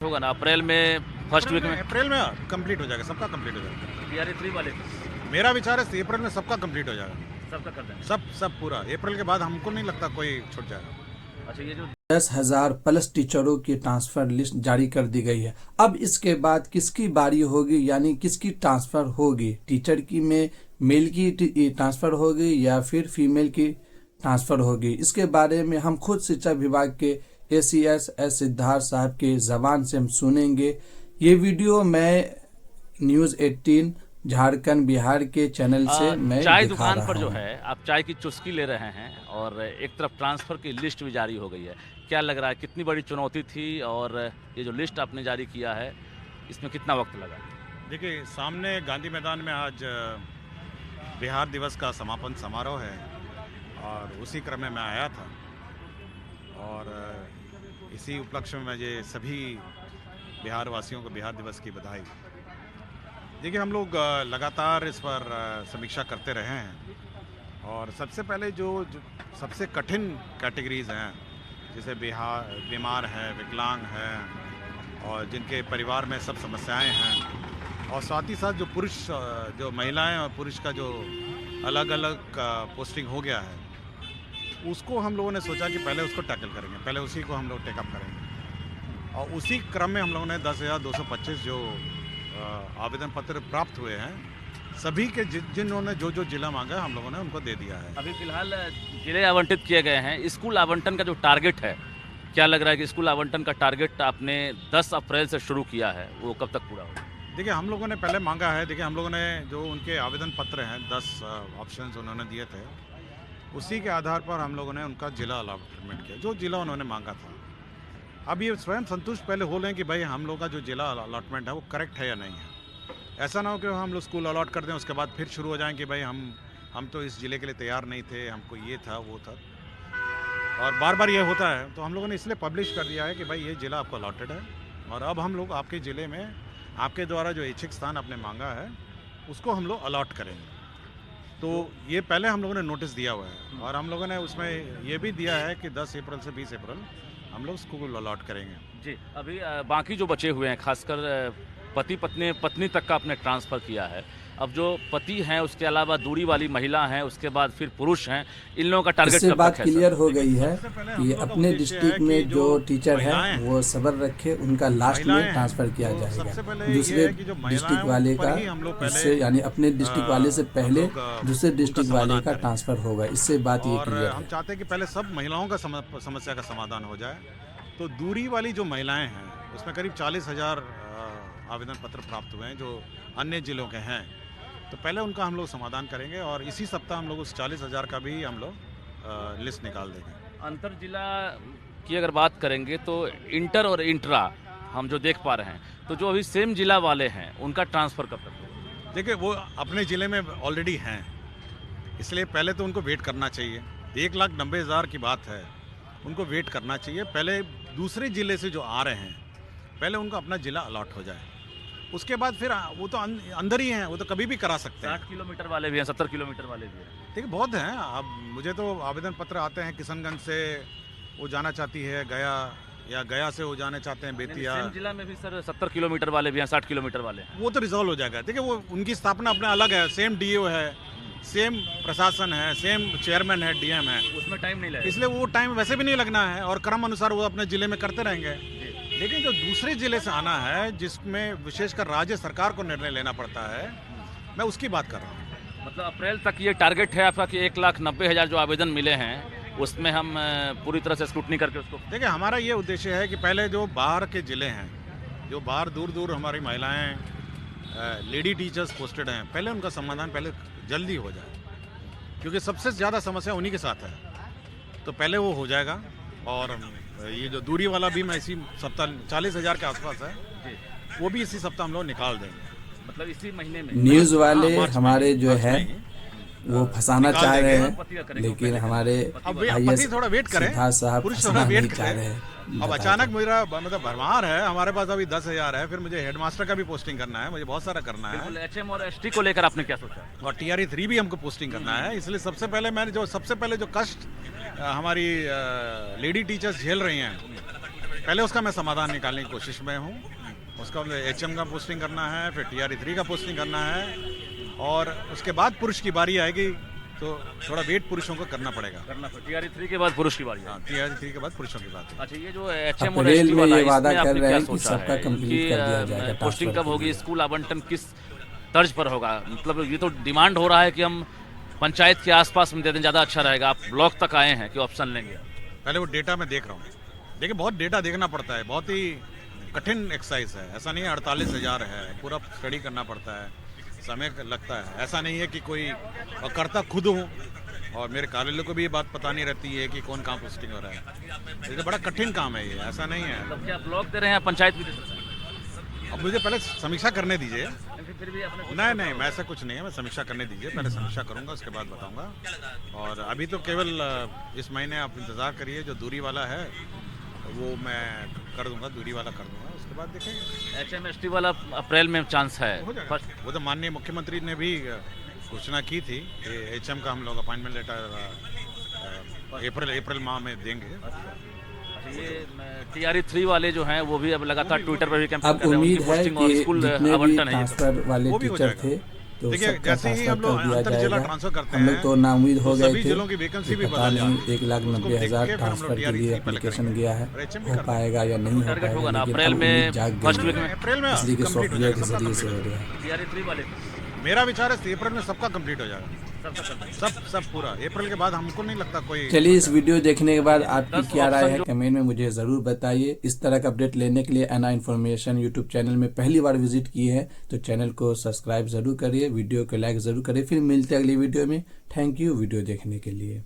होगा ना अप्रैल में, फर्स्ट वीक में। अप्रैल में कंप्लीट हो जाएगा, सबका कंप्लीट हो जाएगा। टीआरई 3 वाले मेरा विचार है अप्रैल में सबका कंप्लीट हो जाएगा, सबका कर देंगे। सब पूरा। अप्रैल के बाद हमको नहीं लगता कोई छूट जाएगा। अच्छा, ये जो 10,000 प्लस टीचरों की ट्रांसफर लिस्ट जारी कर दी गई है। अब इसके बाद किसकी बारी होगी, यानी किसकी ट्रांसफर होगी? टीचर की में मेल की ट्रांसफर होगी या फिर फीमेल की ट्रांसफर होगी? इसके बारे में हम खुद शिक्षा विभाग के ACS एस सिद्धार्थ साहब के जबान से हम सुनेंगे। ये वीडियो मैं न्यूज़ 18 झारखंड बिहार के चैनल से मैं चाय दिखा दुकान रहा पर जो हूं। है आप चाय की चुस्की ले रहे हैं और एक तरफ ट्रांसफर की लिस्ट भी जारी हो गई है। क्या लग रहा है, कितनी बड़ी चुनौती थी और ये जो लिस्ट आपने जारी किया है इसमें कितना वक्त लगा? देखिए, सामने गांधी मैदान में आज बिहार दिवस का समापन समारोह है और उसी क्रम में मैं आया था और इसी उपलक्ष्य में मुझे सभी बिहार वासियों को बिहार दिवस की बधाई। देखिए, हम लोग लगातार इस पर समीक्षा करते रहे हैं और सबसे पहले जो सबसे कठिन कैटेगरीज हैं, जैसे बीमार हैं, विकलांग हैं और जिनके परिवार में सब समस्याएं हैं, और साथ ही साथ जो महिलाएं और पुरुष का जो अलग अलग पोस्टिंग हो गया है, उसको हम लोगों ने सोचा कि पहले उसको टैकल करेंगे, पहले उसी को हम लोग टेकअप करेंगे। और उसी क्रम में हम लोगों ने 10,225 जो आवेदन पत्र प्राप्त हुए हैं, सभी के जिन्होंने जो जिला मांगा हम लोगों ने उनको दे दिया है। अभी फिलहाल जिले आवंटित किए गए हैं। स्कूल आवंटन का जो टारगेट है, क्या लग रहा है कि स्कूल आवंटन का टारगेट आपने 10 अप्रैल से शुरू किया है, वो कब तक पूरा होगा? देखिए, हम लोगों ने पहले मांगा है। देखिए, हम लोगों ने जो उनके आवेदन पत्र हैं, 10 ऑप्शंस उन्होंने दिए थे, उसी के आधार पर हम लोगों ने उनका जिला अलॉटमेंट किया, जो जिला उन्होंने मांगा था। अब ये स्वयं संतुष्ट पहले हो लें कि भाई हम लोग का जो जिला अलॉटमेंट है वो करेक्ट है या नहीं है। ऐसा ना हो कि हम लोग स्कूल अलॉट कर दें, उसके बाद फिर शुरू हो जाएं कि भाई हम तो इस ज़िले के लिए तैयार नहीं थे, हमको ये था वो था, और बार बार ये होता है। तो हम लोगों ने इसलिए पब्लिश कर दिया है कि भाई ये ज़िला आपको अलॉटेड है और अब हम लोग आपके ज़िले में आपके द्वारा जो इच्छित स्थान आपने मांगा है उसको हम लोग अलॉट करेंगे। तो ये पहले हम लोगों ने नोटिस दिया हुआ है और हम लोगों ने उसमें ये भी दिया है कि 10 अप्रैल से 20 अप्रैल हम लोग स्कूल अलॉट करेंगे। जी, अभी बाकी जो बचे हुए हैं, खासकर पति पत्नी तक का आपने ट्रांसफ़र किया है। अब जो पति हैं, उसके अलावा दूरी वाली महिला हैं, उसके बाद फिर पुरुष हैं, इन लोगों का टारगेट इससे कब बात तक है? क्लियर हो गई है कि अपने डिस्ट्रिक्ट में जो टीचर है वो सबर रखे, उनका लास्ट में ट्रांसफर किया जाएगा दूसरे डिस्ट्रिक्ट वाले का, इससे यानी अपने डिस्ट्रिक्ट वाले से पहले दूसरे डिस्ट्रिक्ट वाले का ट्रांसफर होगा। इससे बात ये क्लियर है। हम चाहते हैं कि पहले सब महिलाओं का समस्या का समाधान हो जाए। तो दूरी वाली जो महिलाएं हैं, उसमें करीब 40,000 आवेदन पत्र प्राप्त हुए हैं जो अन्य जिलों के हैं। तो पहले उनका हम लोग समाधान करेंगे और इसी सप्ताह हम लोग उस 40,000 का भी हम लोग लिस्ट निकाल देंगे। अंतर जिला की अगर बात करेंगे तो इंटर और इंट्रा हम जो देख पा रहे हैं, तो जो अभी सेम जिला वाले हैं उनका ट्रांसफ़र कब तक होगा? देखिए, वो अपने ज़िले में ऑलरेडी हैं, इसलिए पहले तो उनको वेट करना चाहिए। 1,90,000 की बात है, उनको वेट करना चाहिए। पहले दूसरे ज़िले से जो आ रहे हैं, पहले उनको अपना ज़िला अलॉट हो जाए, उसके बाद फिर वो तो अंदर ही हैं, वो तो कभी भी करा सकते हैं। 60 किलोमीटर वाले भी हैं, 70 किलोमीटर वाले भी हैं। देखिए, बहुत हैं। अब मुझे तो आवेदन पत्र आते हैं, किशनगंज से वो जाना चाहती है गया, या गया से वो जाने चाहते हैं बेतिया। सेम जिला में भी सर 70 किलोमीटर वाले भी हैं, 60 किलोमीटर वाले हैं। वो तो रिजॉल्व हो जाएगा। देखिए, वो उनकी स्थापना अपना अलग है, सेम DO है, सेम प्रशासन है, सेम चेयरमैन है, DM है, उसमें टाइम नहीं लगेगा, इसलिए वो टाइम वैसे भी नहीं लगना है और क्रम अनुसार वो अपने ज़िले में करते रहेंगे। लेकिन जो दूसरे ज़िले से आना है, जिसमें विशेषकर राज्य सरकार को निर्णय लेना पड़ता है, मैं उसकी बात कर रहा हूँ। मतलब अप्रैल तक ये टारगेट है आपका कि 1,90,000 जो आवेदन मिले हैं उसमें हम पूरी तरह से स्क्रूटनी करके उसको। देखिए, हमारा ये उद्देश्य है कि पहले जो बाहर के ज़िले हैं, जो बाहर दूर दूर हमारी महिलाएं लेडी टीचर्स पोस्टेड हैं, पहले उनका समाधान पहले जल्दी हो जाए, क्योंकि सबसे ज़्यादा समस्या उन्हीं के साथ है। तो पहले वो हो जाएगा और ये जो दूरी वाला भी मैं इसी सप्ताह 40,000 के आसपास है, वो भी इसी सप्ताह हम लोग निकाल देंगे, मतलब इसी महीने में। न्यूज़ वाले हमारे जो है वो हाँ, फंसाना चाह रहे हैं, करेंगे, लेकिन हमारे पति थोड़ा वेट करें, सिद्धार्थ साहब पुरुष फंसाना थोड़ा वेट नहीं चाह करें। रहे हैं। अब अचानक मेरा मतलब भरमार है, हमारे पास अभी 10,000 है, फिर मुझे हेडमास्टर का भी पोस्टिंग करना है, मुझे बहुत सारा करना है, HM और ST को लेकर आपने क्या सोचा? और TRE 3 भी हमको पोस्टिंग करना है। इसलिए सबसे पहले जो कष्ट हमारी लेडी टीचर्स झेल रही हैं, पहले उसका मैं समाधान निकालने की कोशिश में हूँ। उसका HM का पोस्टिंग करना है, फिर TRE3 का पोस्टिंग करना है, और उसके बाद पुरुष की बारी आएगी तो थोड़ा वेट पुरुषों को करना पड़ेगा। TRE3 के बाद पुरुष की बारी है। हाँ, TRE3 के बाद पुरुषों की बात है। अच्छा, ये जो HM और अप्रैल ST में वाला ये है, वादा इसमें कर आपने रहे क्या हैं कि सोचा सबका है कंप्लीट कर दिया जाएगा पोस्टिंग ट्रांसफर कब होगी, के लिए। स्कूल आवंटन किस तर्ज पर होगा? मतलब ये तो डिमांड हो रहा है कि हम पंचायत के आसपास में दे दें, ज़्यादा अच्छा रहेगा। आप ब्लॉक तक आए हैं कि ऑप्शन लेंगे? पहले वो डेटा मैं देख रहा हूँ। देखिए, बहुत डेटा देखना पड़ता है, बहुत ही कठिन एक्सरसाइज है। ऐसा नहीं है 48,000 है, पूरा स्टडी करना पड़ता है, समय लगता है। ऐसा नहीं है कि कोई, और करता खुद हूँ, और मेरे कार्यालय को भी ये बात पता नहीं रहती है कि कौन कहाँ पोस्टिंग हो रहा है। ये बड़ा कठिन काम है ये, ऐसा नहीं है। मतलब क्या ब्लॉक दे रहे हैं, पंचायत भी दे सकते हैं? अब मुझे पहले समीक्षा करने दीजिए। फिर भी अपने नहीं, मैं ऐसा कुछ नहीं है, मैं समीक्षा करने दीजिए, पहले समीक्षा करूंगा, उसके बाद बताऊंगा। और अभी तो केवल इस महीने आप इंतज़ार करिए, जो दूरी वाला है वो मैं कर दूंगा, दूरी वाला कर दूंगा, उसके बाद देखेंगे। HM ST वाला अप्रैल में चांस है? हो जाएगा। वो तो माननीय मुख्यमंत्री ने भी घोषणा की थी कि HM का हम लोग अपॉइंटमेंट लेटर अप्रैल माह में देंगे। ये TRE3 वाले जो हैं वो भी अब लगातार ट्विटर पर भी कैंपेन अब कर रहे हैं, उम्मीद उनकी है पोस्टिंग और कि स्कूल जितने भी आवंटन है ये ट्रांसफर वाले वो भी हो टीचर जाएगा। थे तो देखिए, सबका जैसे ही ट्रांसफर हम लोग कर दिया अंतर जिला जाएगा। ट्रांसफर करते हम लोग हैं तो नाउम्मीद हो तो गए सभी थे जिलों की वैकेंसी भी पता बदल नहीं जाती है। 1,90,000 उसको ट्रांसफर देख के लिए पहले एप्लीकेशन करेंगे। गया है, और HM भी हो कर पाएगा या नहीं हो टारगेट होगा पाएगा, ना लेकिन अप्रैल अब में, उम्मीद जाग फर्स्ट गई वीक है में अप्रैल में इसलिए कि कंप्लीट हो सॉफ्टवेयर के जाएगा, सबका जरिए से कंप्लीट हो रहा है। TRE3 वाले मेरा विचार है अप्रैल में सबका कंप्लीट हो जाएगा, सब पूरा। अप्रैल के बाद हमको नहीं लगता कोई। चलिए, इस वीडियो देखने के बाद आपकी 10 क्या राय ऑप्शन है जो- कमेंट में मुझे ज़रूर बताइए। इस तरह का अपडेट लेने के लिए एना इन्फॉर्मेशन यूट्यूब चैनल में पहली बार विजिट किए हैं तो चैनल को सब्सक्राइब ज़रूर करिए, वीडियो को लाइक ज़रूर करिए। फिर मिलते हैं अगली वीडियो में। थैंक यू वीडियो देखने के लिए।